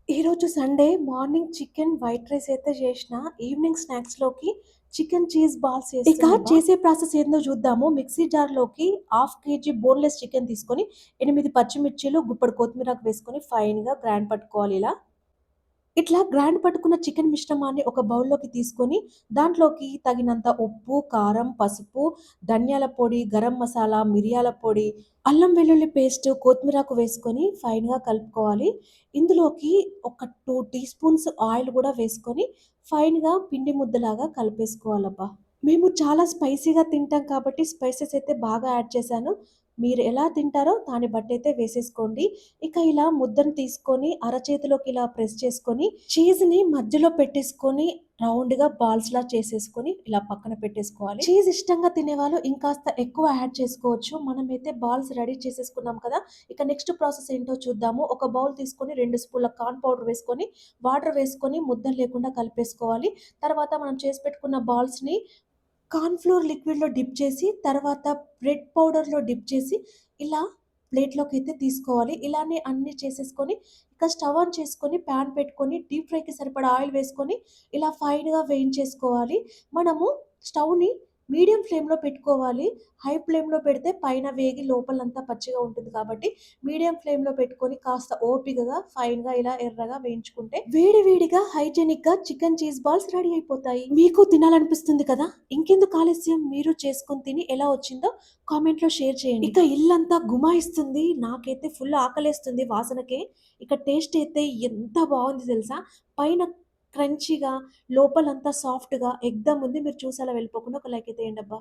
ఈరోజు Sunday morning chicken white rice అయితే చేసిన. ఈవినింగ్ స్నాక్స్‌లోకి చికెన్ చీజ్ బాల్స్ చేసే ప్రాసెస్ ఏందో చూద్దాము. మిక్సీ జార్‌లోకి హాఫ్ కేజీ బోన్‌లెస్ చికెన్ తీసుకొని 8 పచ్చిమిర్చీలు, గుప్పెడు కొత్తిమీరాకు వేసుకొని ఫైన్‌గా గ్రైండ్ పట్టుకోవాలి ఇలా. ఇట్లా గ్రైండ్ పట్టుకున్న చికెన్ మిశ్రమాన్ని ఒక బౌల్‌లోకి తీసుకొని, దాంట్లోకి తగినంత ఉప్పు, కారం, పసుపు, ధనియాల పొడి, గరం మసాలా, మిరియాల పొడి, అల్లం వెల్లుల్లి పేస్ట్, కొత్తిమీరాకు వేసుకొని ఫైన్‌గా కలుపుకోవాలి. ఇందులోకి ఒక 2 టీ స్పూన్స్ ఆయిల్ గూడా వేసుకొని ఫైన్‌గా పిండి ముద్దలాగా కలిపేసుకోవాలబ్బా! మేము చాలా స్పైసీగా తింటాం కాబట్టి స్పైసెస్ అయితే బాగా యాడ్ చేశాను. మీరు ఎలా తింటారో దాన్ని బట్టయితే వేసేసుకోండి. ఇక ఇలా ముద్దను తీసుకొని అరచేతిలోకి ఇలా ప్రెస్ చేసుకొని, చీజ్‌ని మధ్యలో పెట్టేసుకొని రౌండ్‌గా బాల్స్‌లా చేసేసుకొని ఇలా పక్కన పెట్టేసుకోవాలి. చీజ్ ఇష్టంగా తినేవాళ్ళు ఇంకాస్త ఎక్కువ యాడ్ చేసుకోవచ్చు. మనమైతే బాల్స్ రెడీ చేసేసుకున్నాం కదా! ఇక నెక్స్ట్ ప్రాసెస్ ఏంటో చూద్దాము. ఒక బౌల్ తీసుకొని 2 స్పూన్ల కార్న్ పౌడర్ వేసుకొని, వాటర్ వేసుకొని ముద్దలు లేకుండా కలిపేసుకోవాలి. తర్వాత మనం చేసి పెట్టుకున్న బాల్స్‌ని కార్న్ ఫ్లోర్ లిక్విడ్‌లో డిప్ చేసి, తర్వాత బ్రెడ్ పౌడర్‌లో డిప్ చేసి, ఇలా ప్లేట్‌లోకైతే తీసుకోవాలి. ఇలానే అన్నీ చేసేసుకొని, ఇక స్టవ్ ఆన్ చేసుకొని, పాన్ పెట్టుకొని, డీప్ ఫ్రైకి సరిపడా ఆయిల్ వేసుకొని, ఇలా ఫైన్‌గా వేయించేసుకోవాలి. మనము స్టవ్‌ని మీడియం ఫ్లేమ్‌లో పెట్టుకోవాలి. హై ఫ్లేమ్‌లో పెడితే పైన వేగి లోపలంతా పచ్చిగా ఉంటుంది కాబట్టి, మీడియం ఫ్లేమ్‌లో పెట్టుకొని కాస్త ఓపికగా ఫైన్‌గా ఇలా ఎర్రగా వేయించుకుంటే, వేడి వేడిగా హైజెనిక్‌గా చికెన్ చీజ్ బాల్స్ రెడీ అయిపోతాయి. మీకు తినాలనిపిస్తుంది కదా! ఇంకెందుకు ఆలస్యం మీరు చేసుకొని తిని ఎలా వచ్చిందో కామెంట్‌లో షేర్ చేయండి. ఇక ఇల్లంతా గుమాయిస్తుంది. నాకైతే ఫుల్ ఆకలేస్తుంది వాసనకే. ఇక టేస్ట్ అయితే ఎంత బావుంది తెలుసా! పైన క్రంచీగా లోపలంతా సాఫ్ట్‌గా ఎగ్‌దమ్ ఉంది. మీరు చూసి అలా వెళ్ళిపోకుండా ఒక లైక్ అయితే ఎయండబ్బా!